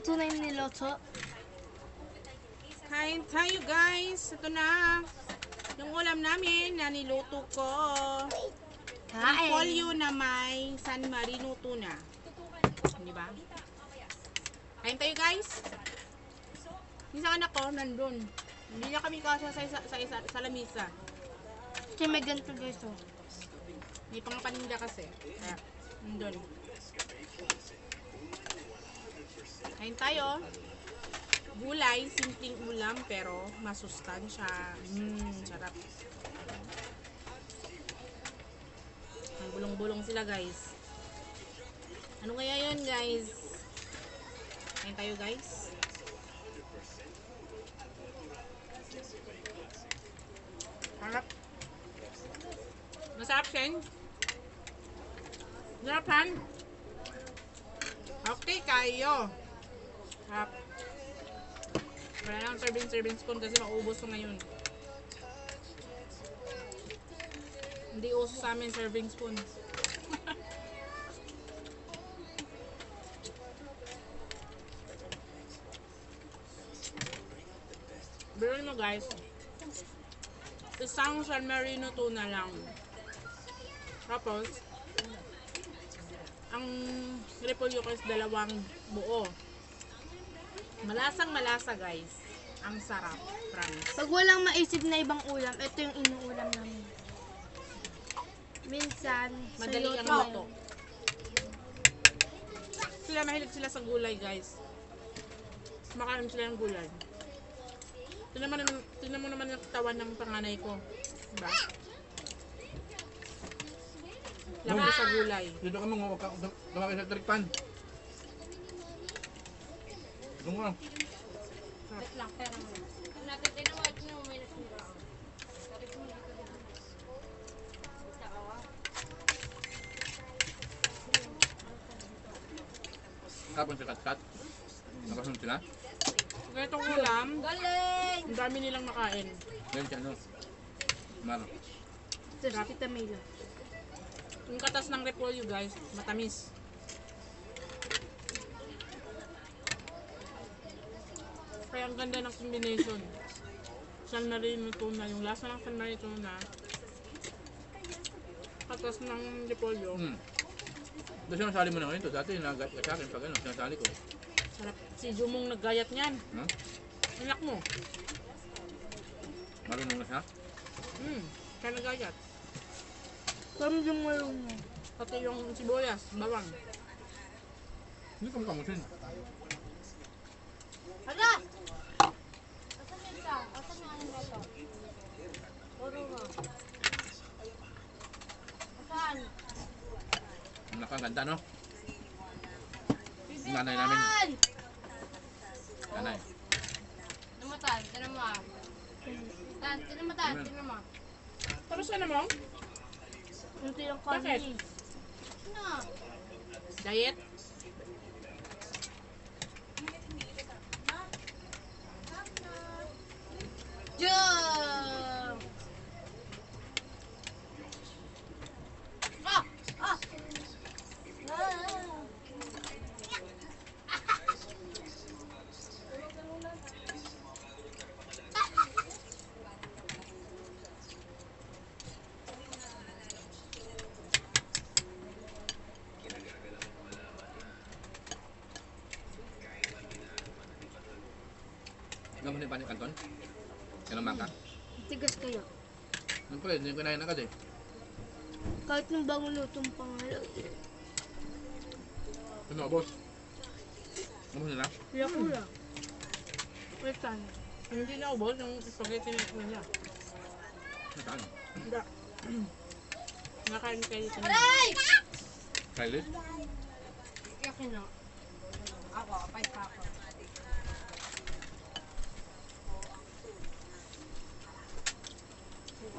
luto na yung niloto. Kain tayo guys. Ito na. Yung ulam namin na niluto ko. Polio na may San Marino tuna. Di ba? Kain tayo guys. Isang anak ko nandun. Hindi na kami kasya sa lamisa. Kasi may ganito guys oh. May pangapaninda kasi. Kaya, nandun. Kain tayo. Gulay, simpleng ulam pero masustansya. Sarap. Ang bulong-bulong sila guys. Ano kaya yun guys? Kain tayo guys. Sarap. Masarap Shen. Sarapan. Okay kayo. Sarap. Wala lang serving spoon kasi maubos ko ngayon. Hindi uso sa amin serving spoon. Bilhin mo guys. Isang San Marino tuna lang. Tapos, ang repolyo ko is 2 buo. Malasang malasa guys. Ang sarap. Promise. Pag walang maisip na ibang ulam, ito yung inuulam namin. Minsan, Madali ang luto. Sila mahilig sila sa gulay guys. Makain sila ng gulay. Tingnan mo naman yung katawan ng panganay ko. Diba? Laki sa gulay. Dito ka mga lumaki sa trikpan. Ito mo lang. Wait lang, pero natin tinawag niyo may nasira. Tarik mo dito dito. Kapon si Kat-Kat. Nakasunod sila. Ganitong ulam, Galing! ang dami nilang makain. Yan si ano. Maro. ito si Tita Mila. Yung katas ng repolyo guys, matamis. Kaya ang ganda ng combination. San Marino tuna, yung lasa ng San Marino tuna. Katas ng repolyo. Ito sinasali mo na ngayon. Ito dati nagat ka sa akin pag ano, sinasali ko. Sarap. Si Jumong naggayat niyan. Huh? Anak mo. Marunong na siya. Siya naggayat. Kami yung marunong. Pati yung sibuyas, bawang. Hindi ka mukha mo sin. Hala! Asan yung isa? Asan yung ano na ito? Puro nga. Asan? Nakaganda no? Nanay namin. Nanay. Namatan, tinan mo ah. Tinan mo tan, tinan mo. Tapos ano mo? Ito yung Bakit? kami. Ano? Diet? Jum! Ah! Ah! Gamon ni Panik Anton. Yan ang mangka. Tigas kaya. Ano pala, hindi ko kinain agad eh. Kahit nung bagong lutong pangalan. Ano, boss? Gamon nila? Kula. Wait lang. Hindi na ubos yung spaghetti na niya. Nasaan? Hindi. Nakain kayo sa Aray! Kylie? Yakin na. Ako, apay pa ako.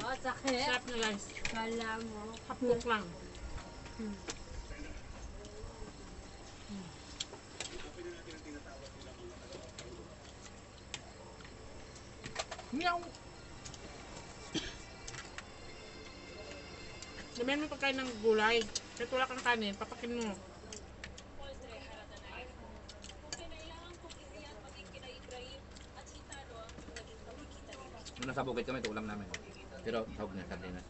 Diba, sakit? Sarap na guys. Kala mo. Hapok lang. Meow. Sabihan mo pagkain ng gulay. Kahit wala kang kanin, papakin mo. nasa bukid kami, ito ulam namin. Pero sahog niya, sardinas.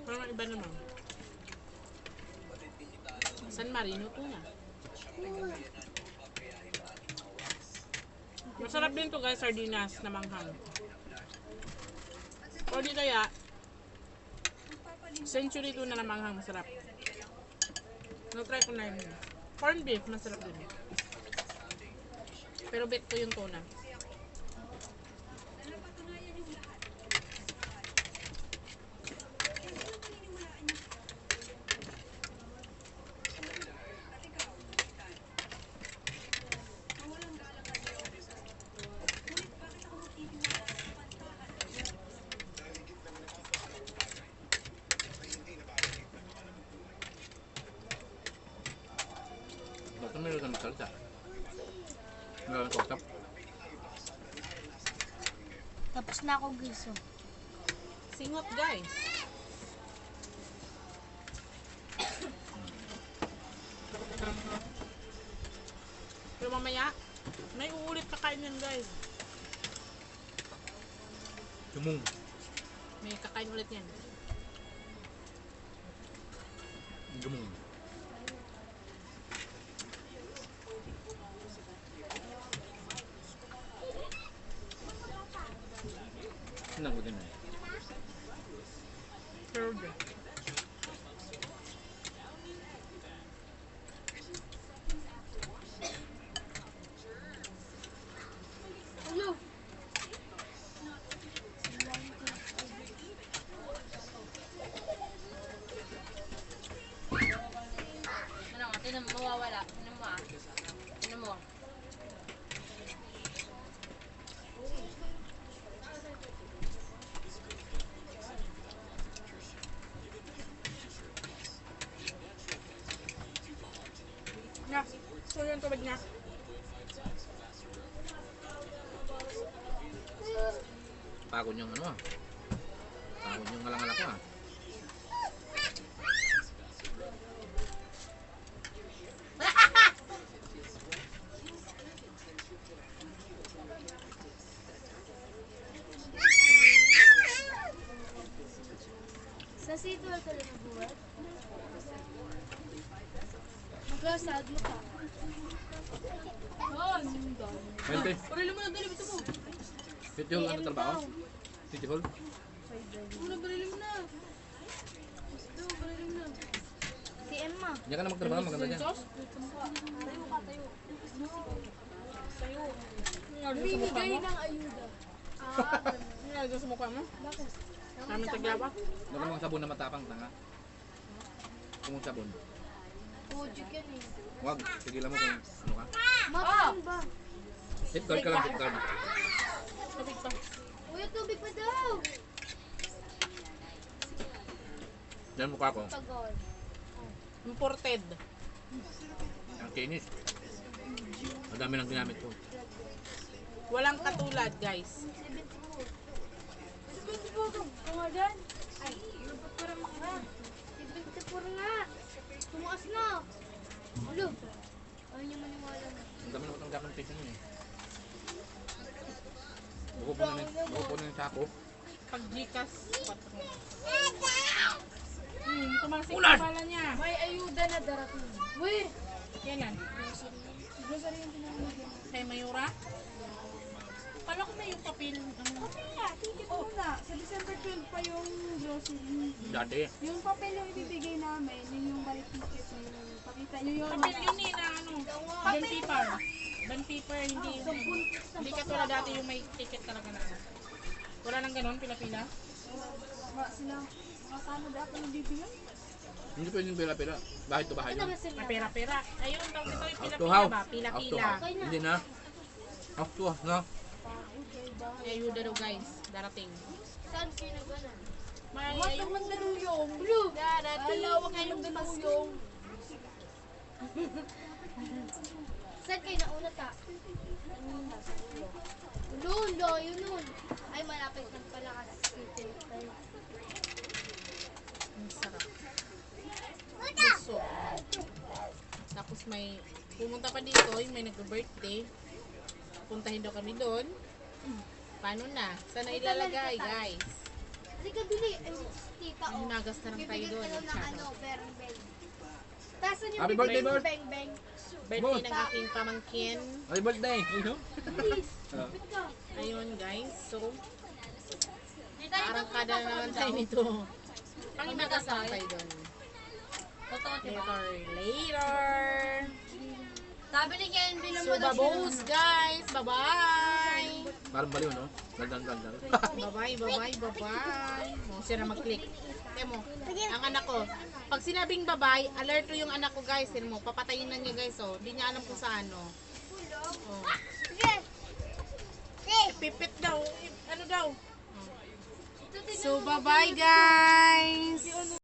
Parang iba naman. San Marino tuna. Masarap din to guys, sardinas na manghang. O di kaya, century tuna na manghang, masarap. No-try ko na yun. Corned beef, masarap din. Pero bet ko yung tuna. Bakit meron na magsalita? Meron na kausap? Tapos na ako giso. Singot guys. Pero mamaya, may uulit pa kain yan guys. Sumung. May kakain ulit yan. Sumung. Senang ko din eh. Third. Ano? Ano, tinan mo, mawawala. Tinan mo ah. Tinan mo. Nga, so yung tubig niya. Pagod yung ano ah. Pagod yung ngalang-ngalang ko ah. Sa sitwal ka rin nabuhat? Magkasad mo ka. Mente, Purili mo na, dali, ito mo. City Hall ano trabaho? City Hall? Muna, purili mo na. Ito, purili mo na. Si Emma. Diyan ka na magtrabaho, maganda dyan. Sos? Bibigay ng ayuda. Ano dyan sa mukha mo? Namin taglawa? Huwag ka mga sabon na matapang, tanga. Kung sabon. Pujik yan eh. Huwag, tigilan mo kung ano ka. Mataan ba? Safeguard ka lang, safeguard. Tubig pa. Uy, tubig pa daw. Yan mukha ko. Tagal. Imported. Ang kinis. Ang dami ng ginamit ko. Walang katulad, guys. 74 nga dyan. Ay, parang nga. 74 nga. Tumaas na. Ulo. Ayaw niya maniwala na. Ang dami ng matanggap ng tisan mo eh. Buko po na yung sako. Pag Gcash, patro. Tumasik yung pala niya. May ayuda na darating. Uy! Kailan? Grocery yung pinamagyan. Kay Mayura? Kala ko may yung papel. Okay nga, ticket muna. Sa December 12 pa yung grocery. Dati. Yung papel yung ibibigay namin, yun yung balik ticket na yung pakita nyo yun. Papel yun eh na ano. Bond paper. Bond paper, hindi hindi katulad dati yung may ticket talaga na ano. Wala nang ganun, pila-pila. Wala sila, mga kano dapat yung bibigay. Hindi pwedeng pila-pila. Bahay to bahay yun. Na pera-pera. Ayun, tawag ito yung House to pila-pila house. ba? House to Pila-pila. house. Hindi na. House to house na. May ayuda daw guys, darating. Saan kayo nagana? May Huwag ayuda. kang magdanuyong. Darating. Huwag kang magdanuyong. Saan kayo nauna ta? Doon, yun nun. Ay, malapit lang pala kasi. Ang sarap. Gusto. Tapos may pumunta pa dito, yung may nag-birthday. Puntahin daw kami doon. Paano na? Saan na ilalagay, guys? Kasi kabili, tita, Ano, nagas na lang tayo bibigyan doon. ka daw ng Masyado. bereng beng. Tapos yung Happy birthday, bibigyan Bert. mo beng beng. Birthday ng aking pamangkin. Happy birthday! Ayun. Please, Ah. bit ka. Ayun, guys. So, parang kada na naman tayo nito. Panginagas lang tayo doon. Totoo, diba? Later! Sabi ni Ken, bilang So, babos, guys. Bye-bye! Parang baliw, no? Gandang-ganda. Bye-bye, bye-bye, bye-bye. Oh, siya na mag-click. Tiyan mo, ang anak ko. Pag sinabing bye-bye, alert to yung anak ko, guys. Tiyan mo, papatayin na niya, guys, oh. Hindi niya alam kung saan, oh. Oh. Pipit daw. Ano daw? So, bye-bye, guys!